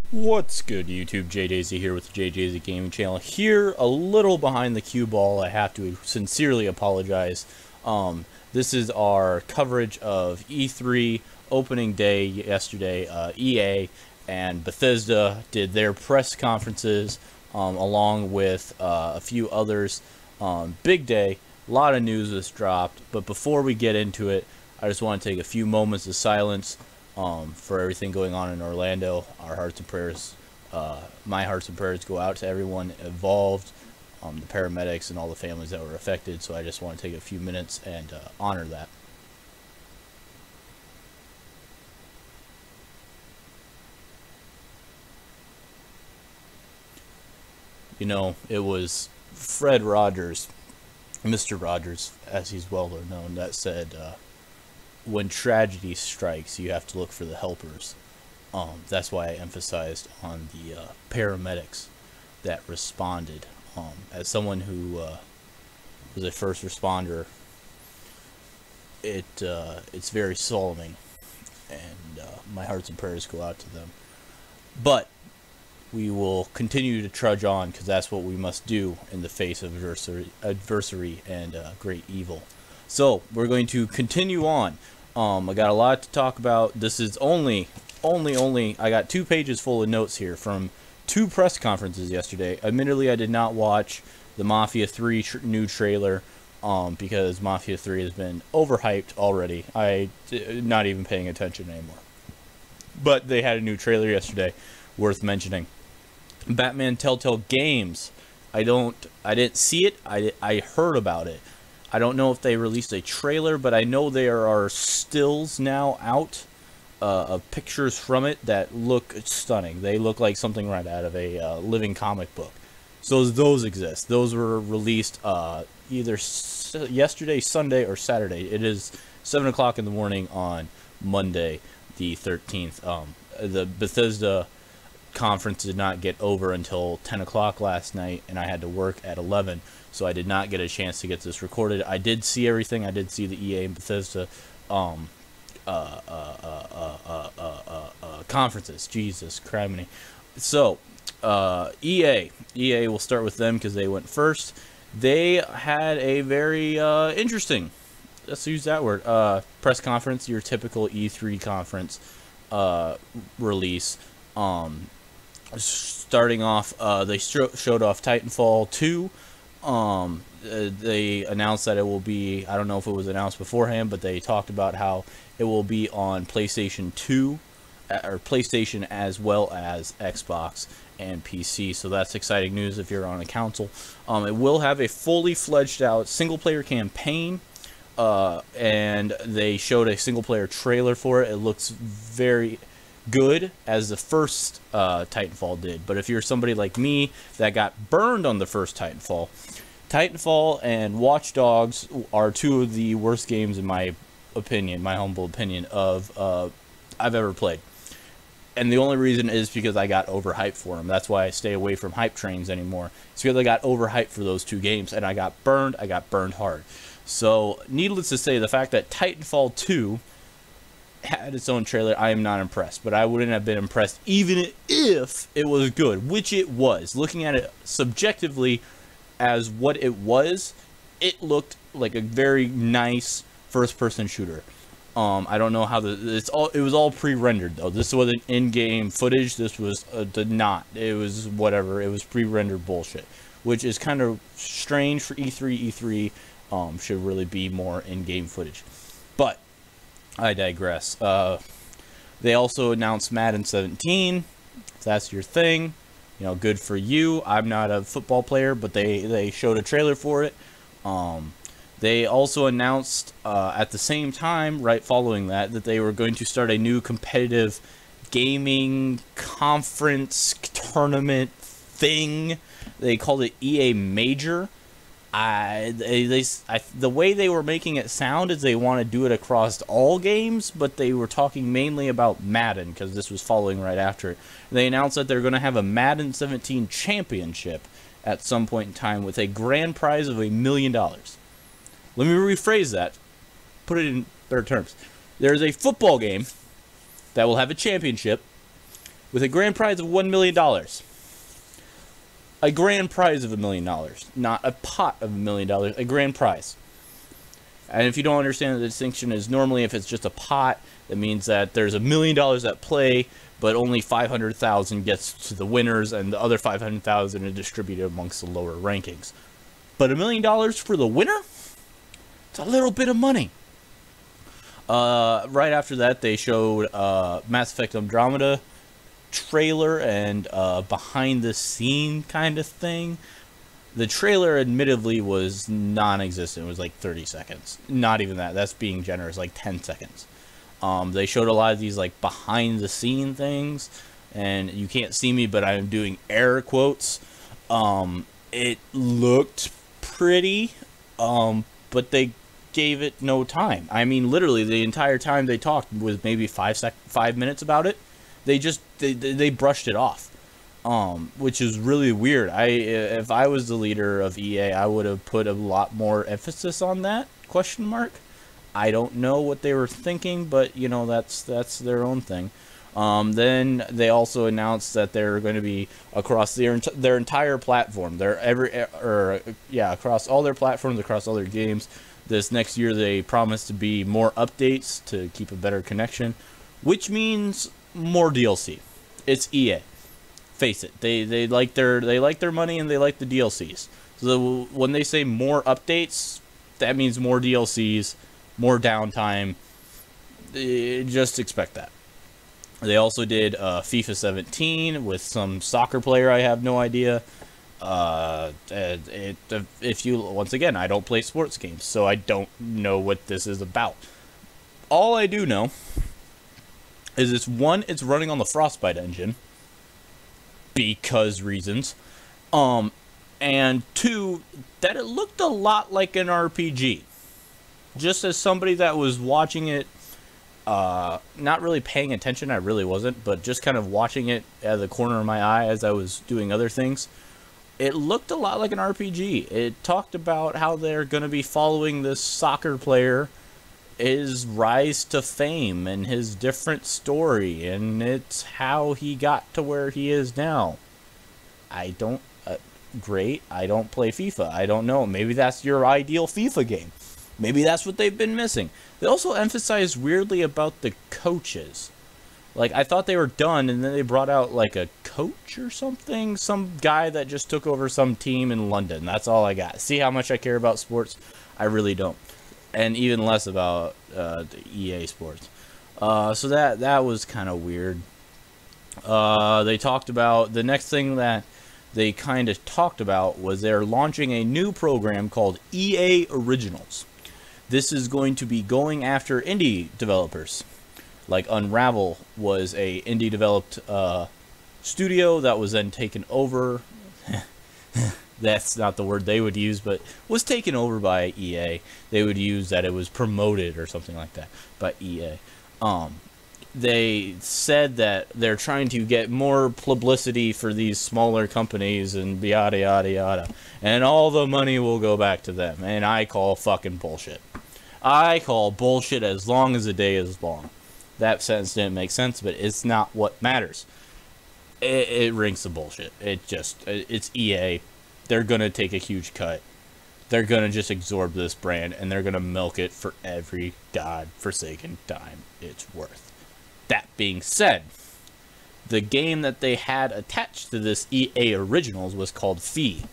What's good, YouTube? JDaisy here with the JDaisy Gaming Channel. Here, a little behind the cue ball. I have to sincerely apologize. This is our coverage of E3 opening day yesterday. EA and Bethesda did their press conferences along with a few others. Big day. A lot of news was dropped. But before we get into it, I just want to take a few moments of silence for everything going on in Orlando. Our hearts and prayers, my hearts and prayers go out to everyone involved, the paramedics and all the families that were affected. So I just want to take a few minutes and honor that. You know, it was Fred Rogers, Mr. Rogers, as he's well known, that said, when tragedy strikes, you have to look for the helpers. That's why I emphasized on the paramedics that responded. As someone who was a first responder, it's very solemn, and my hearts and prayers go out to them. But we will continue to trudge on, because that's what we must do in the face of adversity and great evil. So we're going to continue on. I got a lot to talk about. This is only, I got 2 pages full of notes here from 2 press conferences yesterday. Admittedly, I did not watch the Mafia 3 new trailer, because Mafia 3 has been overhyped already. I'm not even paying attention anymore. But they had a new trailer yesterday, worth mentioning. Batman Telltale Games. I didn't see it. I heard about it. I don't know if they released a trailer, but I know there are stills now out of pictures from it that look stunning. They look like something right out of a living comic book. So those exist. Those were released either yesterday, Sunday, or Saturday. It is 7 o'clock in the morning on Monday, the 13th. The Bethesda conference did not get over until 10 o'clock last night, and I had to work at 11, so I did not get a chance to get this recorded. I did see everything. I did see the EA and Bethesda conferences. Jesus criminy. So EA, we'll start with them because they went first. They had a very interesting, let's use that word, press conference. Your typical E3 conference release. Starting off, they showed off Titanfall 2. They announced that it will be, I don't know if it was announced beforehand, but they talked about how it will be on PlayStation 2, or PlayStation as well as Xbox and PC. So that's exciting news if you're on a console. It will have a fully fledged out single-player campaign. And they showed a single-player trailer for it. It looks very good, as the first Titanfall did. But if you're somebody like me that got burned on the first Titanfall and Watch Dogs are 2 of the worst games in my opinion, my humble opinion, of I've ever played. And the only reason is because I got overhyped for them. That's why I stay away from hype trains anymore. It's because I got overhyped for those 2 games, and I got burned hard. So, needless to say, the fact that Titanfall 2 had its own trailer, I am not impressed. But I wouldn't have been impressed even if it was good, which it was. Looking at it subjectively as what it was, it looked like a very nice first-person shooter. I don't know how it was all pre-rendered though. This wasn't in-game footage. This was it was whatever. It was pre-rendered bullshit, which is kind of strange for E3. E3 should really be more in-game footage. But I digress. They also announced Madden 17. If that's your thing, you know, good for you. I'm not a football player, but they showed a trailer for it. They also announced at the same time, right following that, that they were going to start a new competitive gaming conference tournament thing. They called it EA Major. The way they were making it sound is they want to do it across all games, but they were talking mainly about Madden, because this was following right after it. They announced that they're going to have a Madden 17 championship at some point in time with a grand prize of $1 million. Let me rephrase that, put it in better terms. There's a football game that will have a championship with a grand prize of $1 million. A grand prize of $1 million, not a pot of $1 million, a grand prize. And if you don't understand, the distinction is normally if it's just a pot, that means that there's $1 million at play, but only 500,000 gets to the winners, and the other 500,000 are distributed amongst the lower rankings. But $1 million for the winner? It's a little bit of money. Right after that, they showed Mass Effect Andromeda trailer and behind the scene kind of thing. The trailer admittedly was non-existent. It was like 30 seconds. Not even that. That's being generous. Like 10 seconds. They showed a lot of these like behind the scene things, and you can't see me, but I'm doing air quotes. It looked pretty, but they gave it no time. I mean, literally the entire time they talked was maybe 5 minutes about it. They brushed it off, which is really weird. If I was the leader of EA, I would have put a lot more emphasis on that question mark. I don't know what they were thinking, but you know, that's their own thing. Then they also announced that they're going to be across their entire platform. Across all their platforms, across all their games. This next year, they promise to be more updates to keep a better connection, which means more DLC. It's EA. Face it, they like their money and they like the DLCs. So when they say more updates, that means more DLCs, more downtime. Just expect that. They also did FIFA 17 with some soccer player. I have no idea. If you, once again, I don't play sports games, so I don't know what this is about. All I do know is it's running on the Frostbite engine because reasons, and two, that it looked a lot like an RPG. Just as somebody that was watching it, not really paying attention, I really wasn't, but just kind of watching it out of the corner of my eye as I was doing other things, it looked a lot like an RPG. It talked about how they're going to be following this soccer player, his rise to fame, and his different story, and it's how he got to where he is now. I don't, great, I don't play FIFA, I don't know, maybe that's your ideal FIFA game. Maybe that's what they've been missing. They also emphasized weirdly about the coaches. Like, I thought they were done, and then they brought out, like, a coach or something? Some guy that just took over some team in London. That's all I got. See how much I care about sports? I really don't. And even less about the EA Sports. So that was kind of weird. They talked about... The next thing that they kind of talked about was they're launching a new program called EA Originals. This is going to be going after indie developers. Like Unravel was a indie developed studio that was then taken over. That's not the word they would use, but was taken over by EA. They would use that it was promoted or something like that by EA. They said that they're trying to get more publicity for these smaller companies and yada yada yada, and all the money will go back to them. And I call fucking bullshit. I call bullshit as long as the day is long. That sentence didn't make sense, but it's not what matters. It rings some bullshit. It's EA. They're gonna take a huge cut. They're gonna just absorb this brand, and they're gonna milk it for every god-forsaken dime it's worth. That being said, the game that they had attached to this EA Originals was called Fe.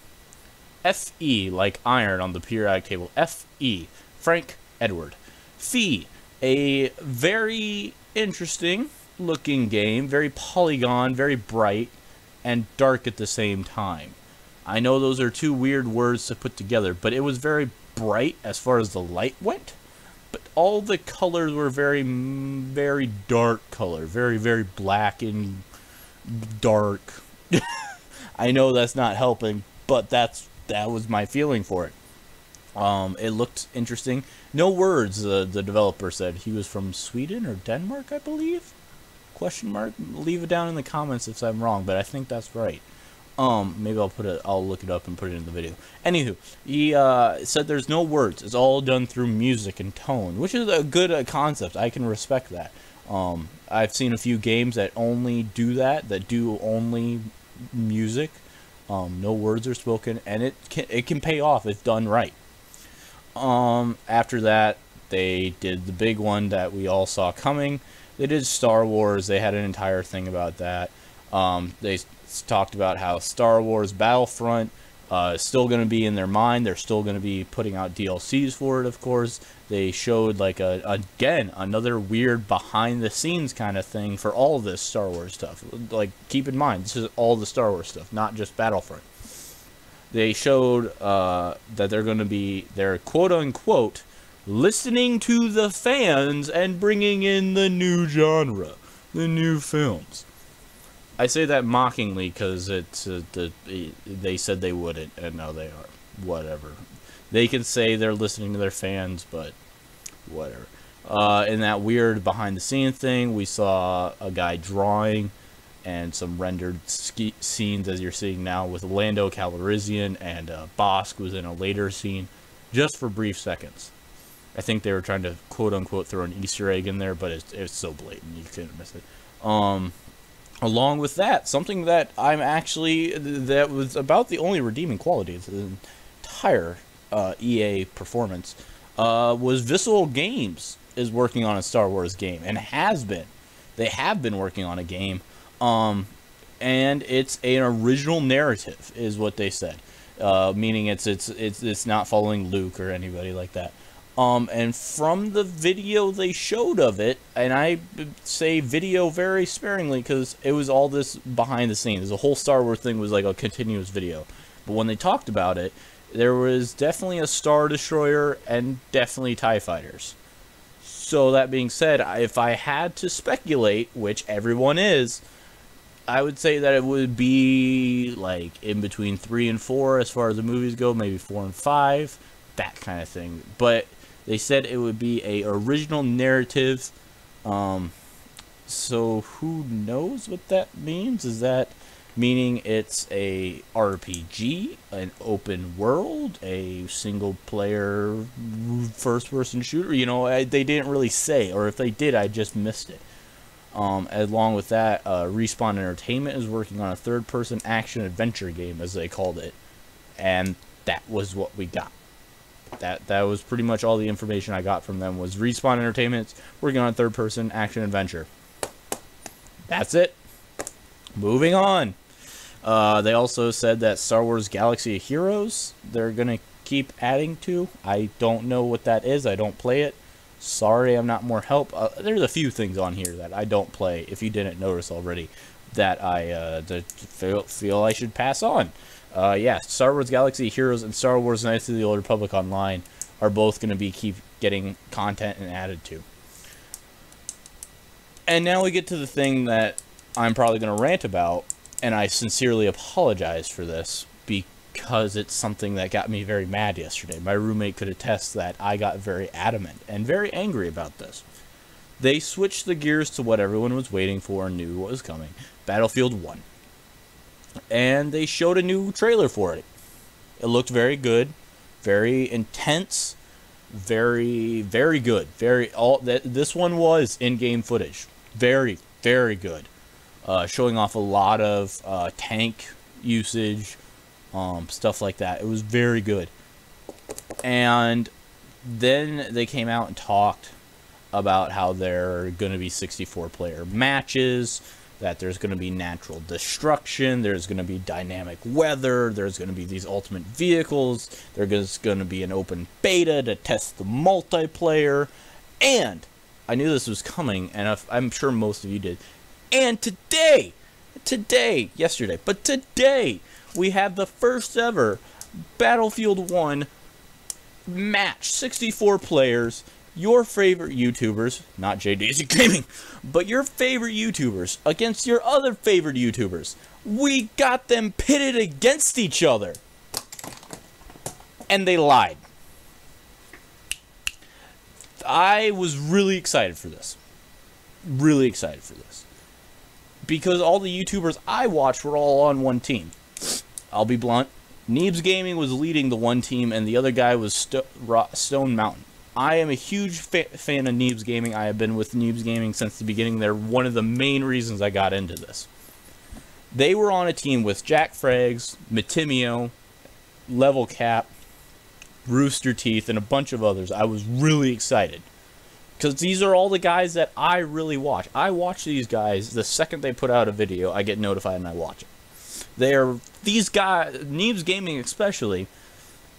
F-E, like iron on the periodic table. F-E. Frank Edward. Fe. A very interesting looking game, very polygon, very bright, and dark at the same time. I know those are two weird words to put together, but it was very bright as far as the light went, but all the colors were very, very dark color, very, very black and dark. I know that's not helping, but that was my feeling for it. It looked interesting. No words, the developer said. He was from Sweden or Denmark, I believe? Question mark? Leave it down in the comments if I'm wrong, but I think that's right. Maybe I'll look it up and put it in the video. Anywho, he said there's no words. It's all done through music and tone, which is a good concept. I can respect that. I've seen a few games that only do that, that do only music. No words are spoken, and it can pay off if done right. After that, they did the big one that we all saw coming. They did Star Wars. They had an entire thing about that. They talked about how Star Wars Battlefront is still going to be in their mind. They're still going to be putting out DLCs for it, of course. They showed, like, again, another weird behind-the-scenes kind of thing for all of this Star Wars stuff. Like, keep in mind, this is all the Star Wars stuff, not just Battlefront. They showed that they're quote-unquote listening to the fans and bringing in the new genre, the new films. I say that mockingly because they said they wouldn't, and now they are. Whatever. They can say they're listening to their fans, but whatever. In that weird behind-the-scenes thing, we saw a guy drawing and some rendered scenes, as you're seeing now, with Lando Calrissian, and Bosk was in a later scene, just for brief seconds. I think they were trying to quote-unquote throw an Easter egg in there, but it's so blatant, you couldn't miss it. Along with that, something that that was about the only redeeming quality of the entire EA performance, was Visceral Games is working on a Star Wars game, and has been. They have been working on a game, and it's an original narrative, is what they said. Meaning it's not following Luke or anybody like that. And from the video they showed of it, and I say video very sparingly because it was all this behind the scenes. The whole Star Wars thing was like a continuous video. But when they talked about it, there was definitely a Star Destroyer and definitely TIE Fighters. So that being said, if I had to speculate, which everyone is, I would say that it would be like in between 3 and 4 as far as the movies go, maybe 4 and 5, that kind of thing. But they said it would be a original narrative, so who knows what that means? Is that meaning it's a RPG, an open world, a single player first person shooter? You know, they didn't really say, or if they did, I just missed it. Along with that, Respawn Entertainment is working on a third person action adventure game, as they called it, and that was what we got. That was pretty much all the information I got from them, was Respawn Entertainment working on a third person action adventure. That's it. Moving on. They also said that Star Wars Galaxy of Heroes, they're going to keep adding to. I don't know what that is. I don't play it. Sorry, I'm not more help. There's a few things on here that I don't play, if you didn't notice already, that I feel I should pass on. Yeah, Star Wars Galaxy of Heroes and Star Wars Knights of the Old Republic Online are both going to keep getting content and added to. And now we get to the thing that I'm probably going to rant about, and I sincerely apologize for this, because it's something that got me very mad yesterday. My roommate could attest that I got very adamant and very angry about this. They switched the gears to what everyone was waiting for and knew what was coming. Battlefield 1. And they showed a new trailer for it. It looked very good, very intense, very, very good. This one was in-game footage. Very, very good. Showing off a lot of tank usage, stuff like that. It was very good. And then they came out and talked about how there are going to be 64-player matches, that there's going to be natural destruction, there's going to be dynamic weather, there's going to be these ultimate vehicles, there's going to be an open beta to test the multiplayer, and I knew this was coming, and I'm sure most of you did, and today, we have the first ever Battlefield 1 match, 64 players, your favorite YouTubers, not JDaisy Gaming, but your favorite YouTubers against your other favorite YouTubers. We got them pitted against each other. And they lied. I was really excited for this. Really excited for this. Because all the YouTubers I watched were all on one team. I'll be blunt. Neebs Gaming was leading the one team, and the other guy was Stone Mountain. I am a huge fan of Neebs Gaming. I have been with Neebs Gaming since the beginning. They're one of the main reasons I got into this. They were on a team with Jack Frags, Matimio, Level Cap, Rooster Teeth, and a bunch of others. I was really excited. Because these are all the guys that I really watch. I watch these guys. The second they put out a video, I get notified and I watch it. These guys, Neebs Gaming especially,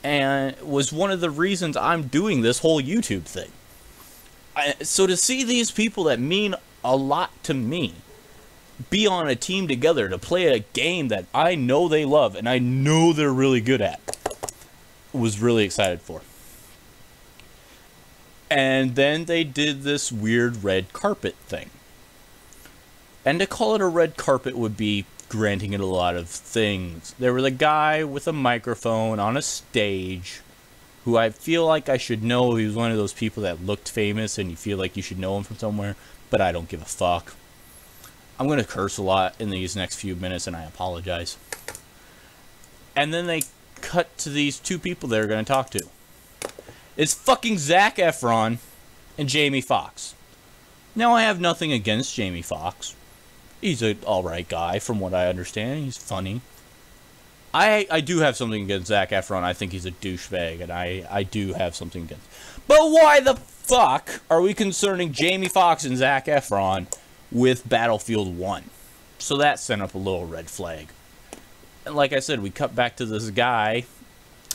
and was one of the reasons I'm doing this whole YouTube thing. So to see these people that mean a lot to me be on a team together to play a game that I know they love and I know they're really good at, was really excited for. And then they did this weird red carpet thing. And to call it a red carpet would be granting it a lot of things. There was a guy with a microphone on a stage who I feel like I should know. He was one of those people that looked famous and you feel like you should know him from somewhere, but I don't give a fuck. I'm going to curse a lot in these next few minutes and I apologize. And then they cut to these two people they're going to talk to. It's fucking Zac Efron and Jamie Foxx. Now, I have nothing against Jamie Foxx. He's an alright guy, from what I understand. He's funny. I do have something against Zac Efron. I think he's a douchebag, and I do have something against. But why the fuck are we concerning Jamie Foxx and Zac Efron with Battlefield 1? So that sent up a little red flag. And like I said, we cut back to this guy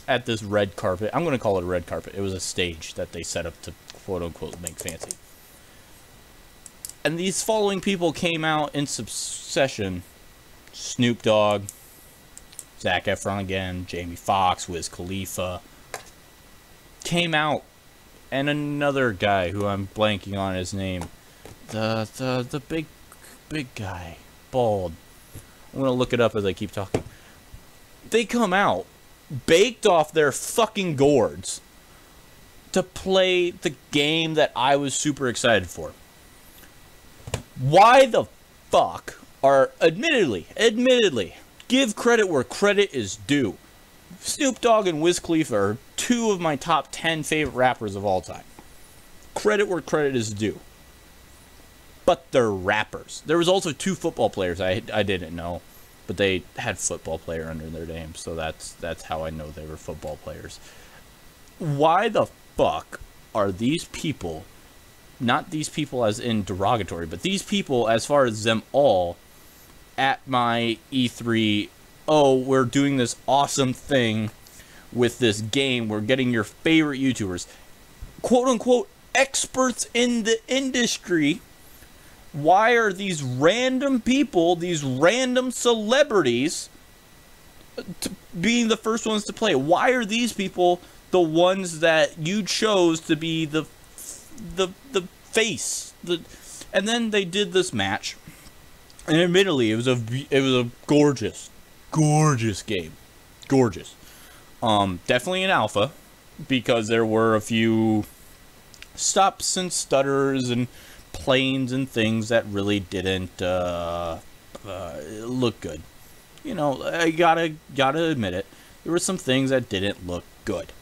at this red carpet. I'm going to call it a red carpet. It was a stage that they set up to quote-unquote make fancy. And these following people came out in succession. Snoop Dogg, Zac Efron again, Jamie Foxx, Wiz Khalifa came out, and another guy who I'm blanking on his name. The big guy, bald. I'm going to look it up as I keep talking. They come out baked off their fucking gourds to play the game that I was super excited for. Why the fuck are, admittedly, give credit where credit is due. Snoop Dogg and Wiz Khalifa are two of my top 10 favorite rappers of all time. Credit where credit is due. But they're rappers. There was also two football players I didn't know. But they had football player under their name, so that's how I know they were football players. Why the fuck are these people, not these people as in derogatory, but these people as far as them all, at my E3, oh, we're doing this awesome thing with this game, we're getting your favorite YouTubers, quote-unquote experts in the industry. Why are these random people, these random celebrities, being the first ones to play? Why are these people the ones that you chose to be the face? And then they did this match, and admittedly, it was a gorgeous game, gorgeous. Definitely an alpha, because there were a few stops and stutters and planes and things that really didn't look good. You know, I gotta admit it. There were some things that didn't look good.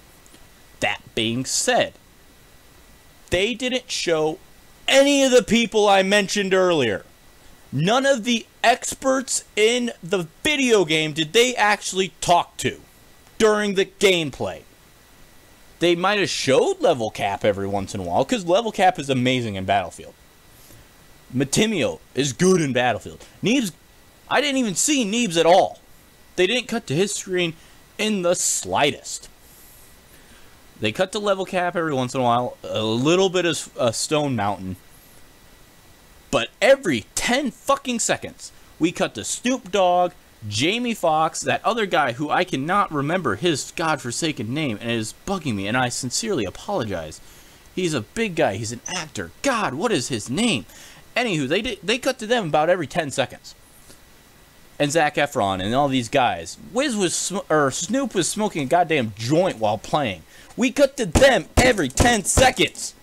That being said, they didn't show any of the people I mentioned earlier. None of the experts in the video game did they actually talk to during the gameplay. They might have showed Level Cap every once in a while, because Level Cap is amazing in Battlefield. Matimio is good in Battlefield. Neebs, I didn't even see Neebs at all. They didn't cut to his screen in the slightest. They cut to Level Cap every once in a while, a little bit of Stone Mountain. But every 10 fucking seconds, we cut to Snoop Dogg, Jamie Foxx, that other guy who I cannot remember his godforsaken name, and it is bugging me, and I sincerely apologize. He's a big guy, he's an actor. God, what is his name? Anywho, they cut to them about every 10 seconds. And Zac Efron and all these guys. Snoop was smoking a goddamn joint while playing. We cut to them every 10 seconds.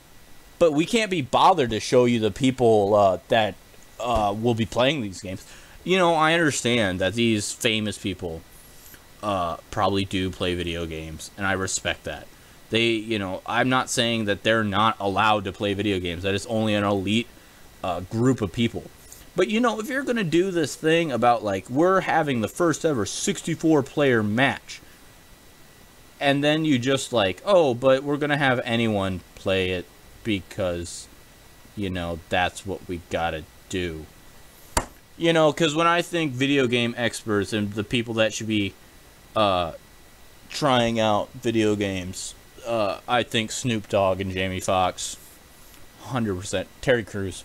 But we can't be bothered to show you the people that will be playing these games. You know, I understand that these famous people probably do play video games, and I respect that. They, you know, I'm not saying that they're not allowed to play video games. That is only an elite group of people. But, you know, if you're going to do this thing about, like, we're having the first ever 64-player match, and then you just, like, oh, but we're going to have anyone play it because, you know, that's what we got to do. You know, because when I think video game experts and the people that should be trying out video games, I think Snoop Dogg and Jamie Foxx, 100%. Terry Crews,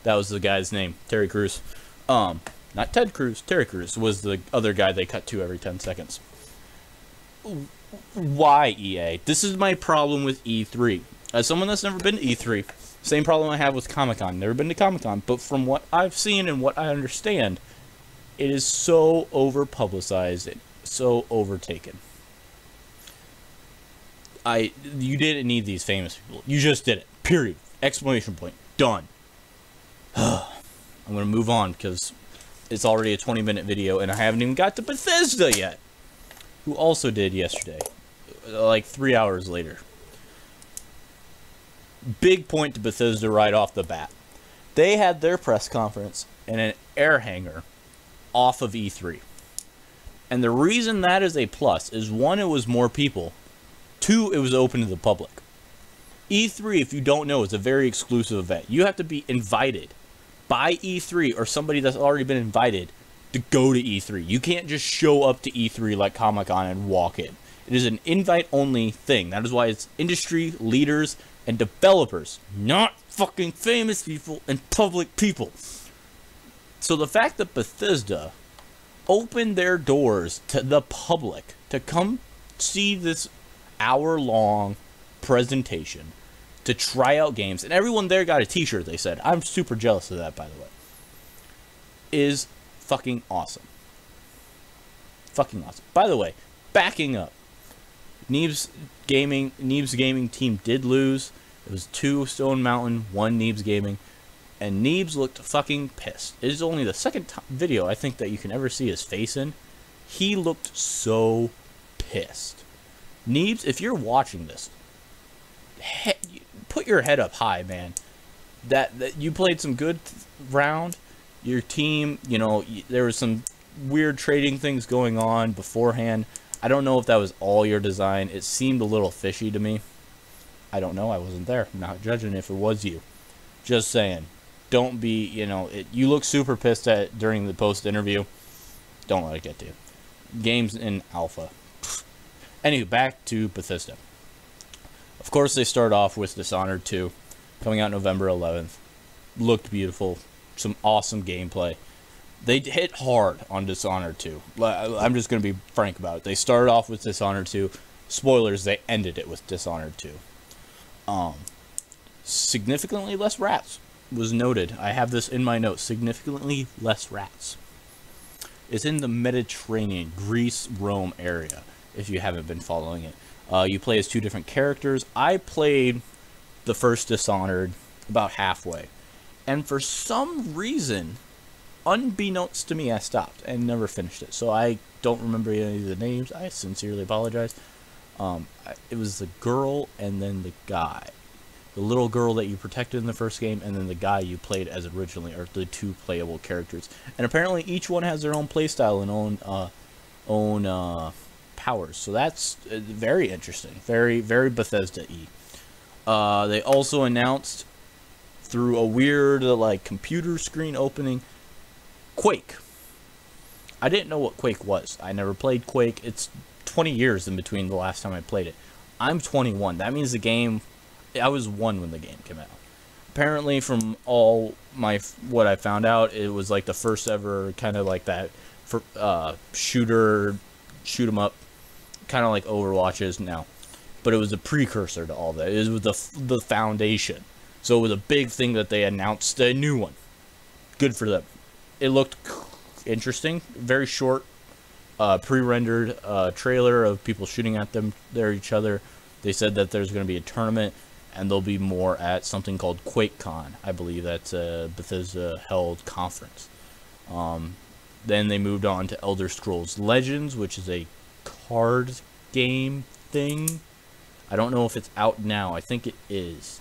that was the guy's name, Terry Crews. Not Ted Cruz, Terry Crews was the other guy they cut to every 10 seconds. Why EA? This is my problem with E3. As someone that's never been to E3, same problem I have with Comic-Con. Never been to Comic-Con, but from what I've seen and what I understand, it is so over-publicized and so overtaken. You didn't need these famous people. You just did it. Period. Exclamation point. Done. I'm going to move on because it's already a 20-minute video and I haven't even got to Bethesda yet, who also did yesterday, like 3 hours later. Big point to Bethesda right off the bat. They had their press conference in an air hangar off of E3. And the reason that is a plus is, one, it was more people. Two, it was open to the public. E3, if you don't know, is a very exclusive event. You have to be invited by E3 or somebody that's already been invited to go to E3. You can't just show up to E3 like Comic-Con and walk in. It is an invite-only thing. That is why it's industry leaders and developers, not fucking famous people and public people. So the fact that Bethesda opened their doors to the public to come see this hour-long presentation to try out games, and everyone there got a t-shirt, they said. I'm super jealous of that, by the way. Is fucking awesome. Fucking awesome. By the way, backing up, Neeb's gaming team did lose. It was 2 Stone Mountain, 1 Neeb's Gaming, and Neebs looked fucking pissed. It is only the second video I think that you can ever see his face in. He looked so pissed. Neebs, if you're watching this, put your head up high, man. That you played some good round. Your team, you know, there was some weird trading things going on beforehand. I don't know if that was all your design. It seemed a little fishy to me. I don't know. I wasn't there. I'm not judging if it was you. Just saying. Don't be, you know, you look super pissed at during the post-interview. Don't let it get to you. Games in alpha. Anyway, back to Bethesda. Of course, they start off with Dishonored 2, coming out November 11th. Looked beautiful. Some awesome gameplay. They hit hard on Dishonored 2. I'm just going to be frank about it. They started off with Dishonored 2. Spoilers, they ended it with Dishonored 2. Significantly less rats was noted. I have this in my notes. Significantly less rats. It's in the Mediterranean, Greece, Rome area, if you haven't been following it. You play as 2 different characters. I played the first Dishonored about halfway. And for some reason, unbeknownst to me, I stopped and never finished it. So I don't remember any of the names. I sincerely apologize. It was the girl and then the guy. The little girl that you protected in the first game, and then the guy you played as originally, are the 2 playable characters. And apparently each one has their own playstyle and own powers. So that's very interesting. Very, very Bethesda-y. They also announced, through a weird like computer screen opening, Quake. I didn't know what Quake was. I never played Quake. It's 20 years in between the last time I played it. I'm 21. That means the game, I was 1 when the game came out. Apparently, from all what I found out, it was like the first ever kind of like that for shoot 'em up, kind of like Overwatch is now. But it was a precursor to all that. It was the foundation. So it was a big thing that they announced a new one. Good for them. It looked interesting. Very short, pre-rendered trailer of people shooting at each other. They said that there's going to be a tournament, and there'll be more at something called QuakeCon. I believe that's a Bethesda-held conference. Then they moved on to Elder Scrolls Legends, which is a card game thing. I don't know if it's out now. I think it is.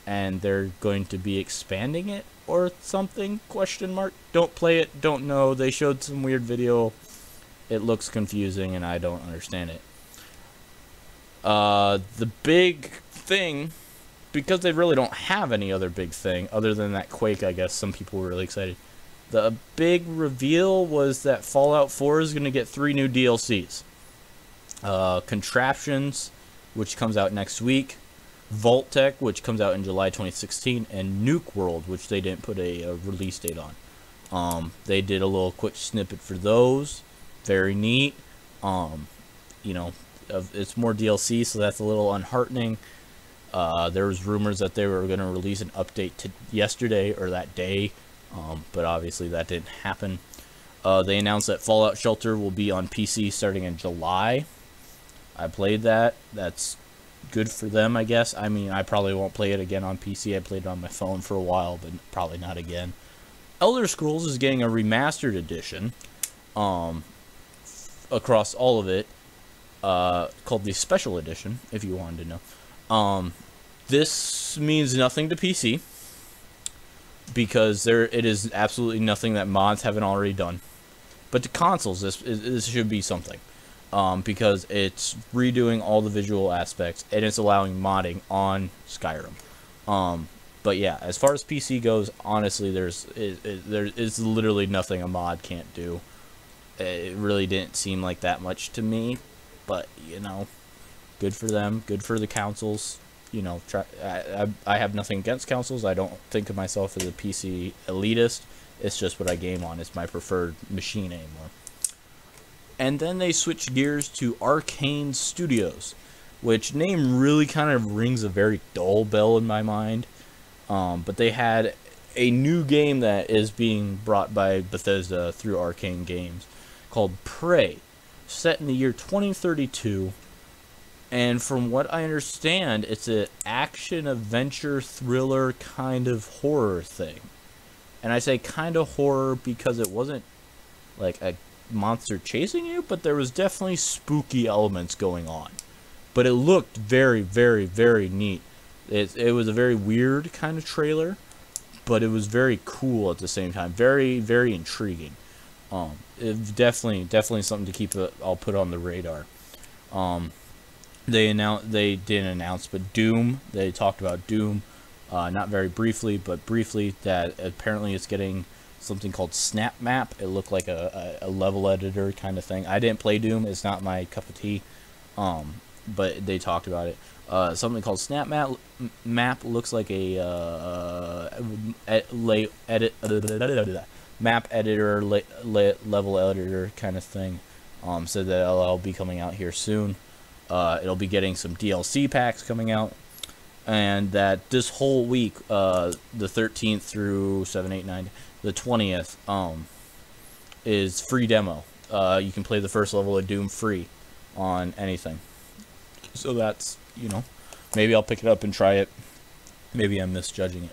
And they're going to be expanding it or something, question mark. Don't play it, don't know. They showed some weird video. It looks confusing and I don't understand it. The big thing, because they really don't have any other big thing other than that Quake, I guess some people were really excited. The big reveal was that Fallout 4 is going to get 3 new DLCs. Contraptions, which comes out next week. Vault Tech, which comes out in July 2016. And Nuke World, which they didn't put a release date on. They did a little quick snippet for those. Very neat. You know, it's more DLC, so that's a little unheartening. There was rumors that they were going to release an update yesterday or that day. But obviously that didn't happen. They announced that Fallout Shelter will be on PC starting in July. I played that. That's good for them, I guess. I mean, I probably won't play it again on PC. I played it on my phone for a while, but probably not again. Elder Scrolls is getting a remastered edition across all of it, called the Special Edition, if you wanted to know. This means nothing to PC, because it is absolutely nothing that mods haven't already done. But to consoles, this should be something. Because it's redoing all the visual aspects, and it's allowing modding on Skyrim. But yeah, as far as PC goes, honestly, there is literally nothing a mod can't do. It really didn't seem like that much to me, but, you know, good for them, good for the consoles. You know, I have nothing against consoles. I don't think of myself as a PC elitist. It's just what I game on. It's my preferred machine anymore. And then they switched gears to Arcane Studios, which name really kind of rings a very dull bell in my mind. But they had a new game that is being brought by Bethesda through Arcane Games called Prey, set in the year 2032. And from what I understand, it's an action, adventure, thriller kind of horror thing. And I say kind of horror because it wasn't like a monster chasing you, but there was definitely spooky elements going on. But it looked very, very, very neat. It was a very weird kind of trailer, but it was very cool at the same time. Very, very intriguing. It definitely something to keep. I'll put on the radar. They didn't announce, but Doom. They talked about Doom, not very briefly, but briefly, that apparently it's getting something called Snap Map. It looked like a level editor kind of thing. I didn't play Doom. It's not my cup of tea. But they talked about it. Something called Snap Map looks like a map editor, level editor kind of thing. Said that it'll be coming out here soon. It'll be getting some DLC packs coming out. And that this whole week, the 13th through 7, 8, 9, the 20th, is free demo. You can play the first level of Doom free on anything. So that's, you know, maybe I'll pick it up and try it. Maybe I'm misjudging it.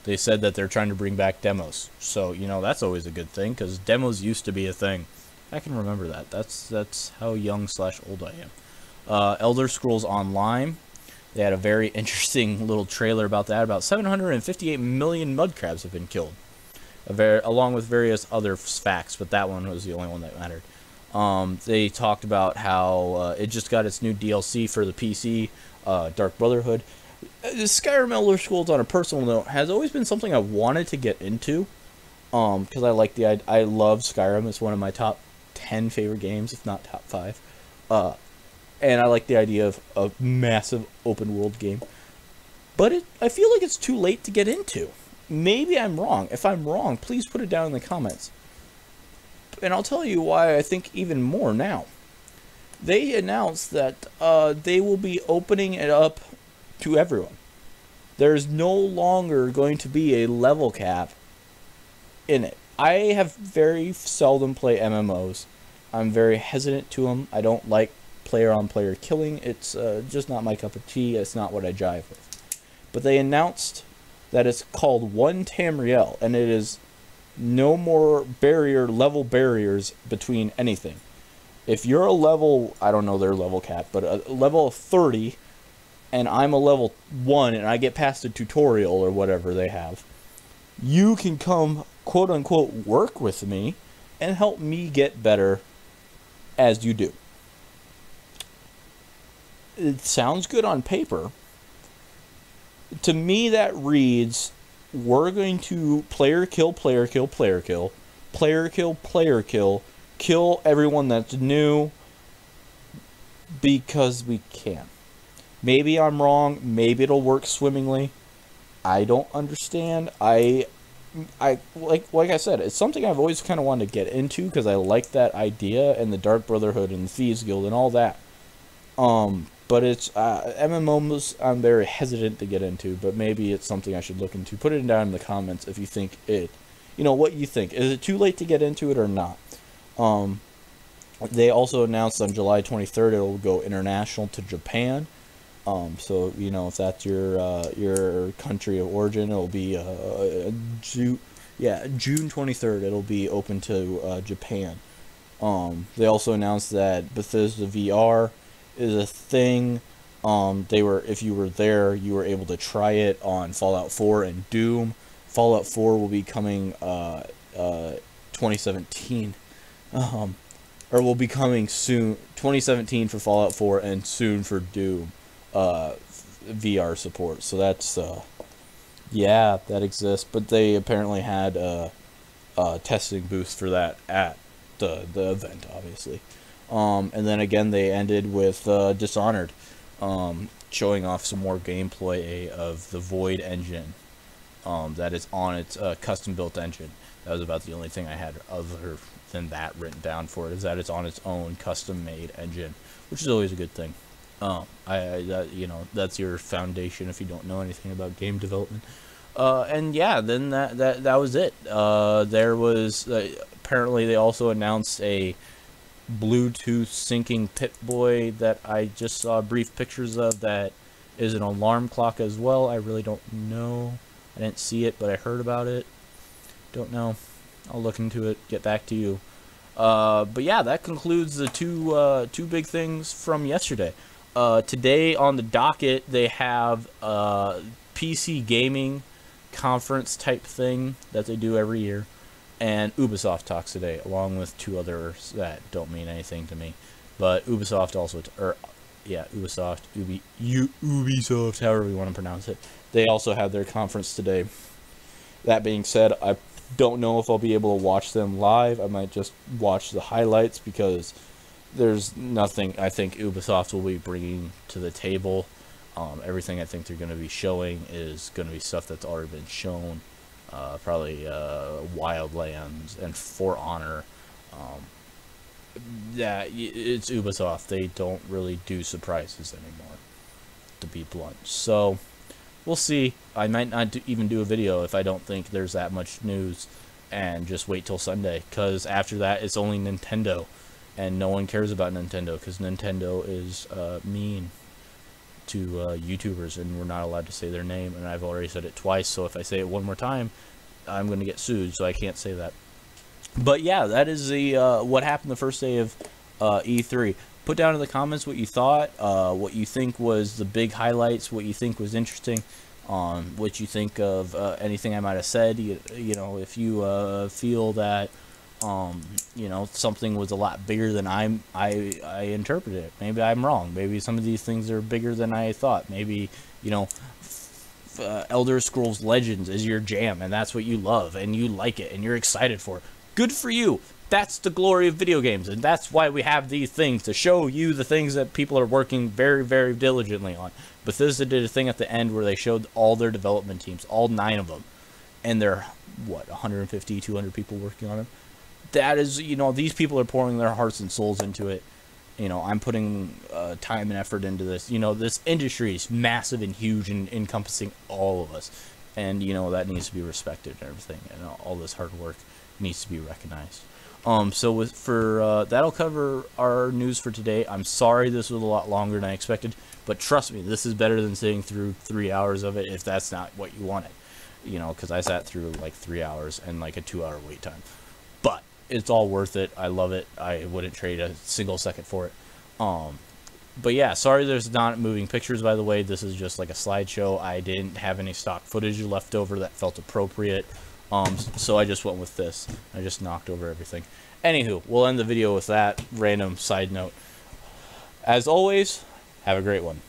They said that they're trying to bring back demos. So, you know, that's always a good thing, because demos used to be a thing. I can remember that. That's how young/old I am. Elder Scrolls Online. They had a very interesting little trailer about that. About 758 million mud crabs have been killed, along with various other facts, but that one was the only one that mattered. They talked about how it just got its new DLC for the PC, Dark Brotherhood. Skyrim Elder Scrolls, on a personal note, has always been something I wanted to get into, because I love Skyrim. It's one of my top 10 favorite games, if not top 5. And I like the idea of a massive open world game. But I feel like it's too late to get into. Maybe I'm wrong. If I'm wrong, please put it down in the comments. And I'll tell you why I think even more now. They announced that they will be opening it up to everyone. There's no longer going to be a level cap in it. I have very seldom play MMOs. I'm very hesitant to them. I don't like player-on-player killing. It's just not my cup of tea. It's not what I jive with. But they announced that it's called One Tamriel, and it is no more level barriers between anything. If you're a level, I don't know their level cap, but a level of 30, and I'm a level 1 and I get past a tutorial or whatever they have, you can come, quote unquote, work with me and help me get better as you do. It sounds good on paper. To me, that reads, we're going to player kill, player kill, player kill, player kill, player kill, kill everyone that's new because we can. Maybe I'm wrong. Maybe it'll work swimmingly. I don't understand. I like I said, it's something I've always kind of wanted to get into because I like that idea and the Dark Brotherhood and the Thieves Guild and all that. But it's MMOs I'm very hesitant to get into, but maybe it's something I should look into. Put it down in the comments if you think it, what you think. Is it too late to get into it or not? They also announced on July 23rd it'll go international to Japan. So if that's your country of origin, it'll be June 23rd. It'll be open to Japan. They also announced that Bethesda VR is a thing. If you were there, you were able to try it on Fallout 4 and Doom. Fallout 4 will be coming 2017. Or will be coming soon. 2017 for Fallout 4 and soon for Doom. VR support. So that's yeah, that exists. But they apparently had a testing booth for that at the event, obviously. And then again, they ended with Dishonored, showing off some more gameplay of the Void engine. That is on its custom-built engine. That was about the only thing I had other than that written down for it, is that it's on its own custom-made engine, which is always a good thing. That's your foundation if you don't know anything about game development. And yeah, then that was it. There was apparently they also announced a Bluetooth syncing Pip-Boy that I just saw brief pictures of. That is an alarm clock as well. I really don't know. I didn't see it, but I heard about it. Don't know. I'll look into it, get back to you. But yeah, that concludes the two big things from yesterday. Today on the docket, they have PC gaming conference type thing that they do every year, and Ubisoft talks today, along with two others that don't mean anything to me. But Ubisoft also, Ubisoft, Ubisoft, however you want to pronounce it. They also have their conference today. That being said, I don't know if I'll be able to watch them live. I might just watch the highlights because there's nothing I think Ubisoft will be bringing to the table. Everything I think they're going to be showing is going to be stuff that's already been shown. Probably Wildlands and For Honor. Yeah, it's Ubisoft. They don't really do surprises anymore, to be blunt. So we'll see. I might not even do a video if I don't think there's that much news, and just wait till Sunday, because after that it's only Nintendo, and no one cares about Nintendo because Nintendo is mean to YouTubers, and we're not allowed to say their name, and I've already said it twice, so if I say it one more time I'm going to get sued, so I can't say that. But yeah, that is the what happened the first day of E3. Put down in the comments what you thought, what you think was the big highlights, what you think was interesting, what you think of anything I might have said. You know, if you feel that something was a lot bigger than I interpreted it. Maybe I'm wrong. Maybe some of these things are bigger than I thought. Maybe Elder Scrolls Legends is your jam, and that's what you love, and you like it, and you're excited for it. Good for you. That's the glory of video games, and that's why we have these things, to show you the things that people are working very, very diligently on. Bethesda did a thing at the end where they showed all their development teams, all 9 of them, and they're, 150, 200 people working on it. That is, these people are pouring their hearts and souls into it. I'm putting time and effort into this. This industry is massive and huge and encompassing all of us, and that needs to be respected and everything, and all this hard work needs to be recognized. So that'll cover our news for today. I'm sorry this was a lot longer than I expected, but trust me, this is better than sitting through 3 hours of it if that's not what you wanted. Because I sat through like 3 hours and like a 2-hour wait time. But it's all worth it. I love it. I wouldn't trade a single second for it. But yeah, sorry there's not moving pictures, by the way. This is just like a slideshow. I didn't have any stock footage left over that felt appropriate. So I just went with this. I just knocked over everything. Anywho, we'll end the video with that random side note. As always, have a great one.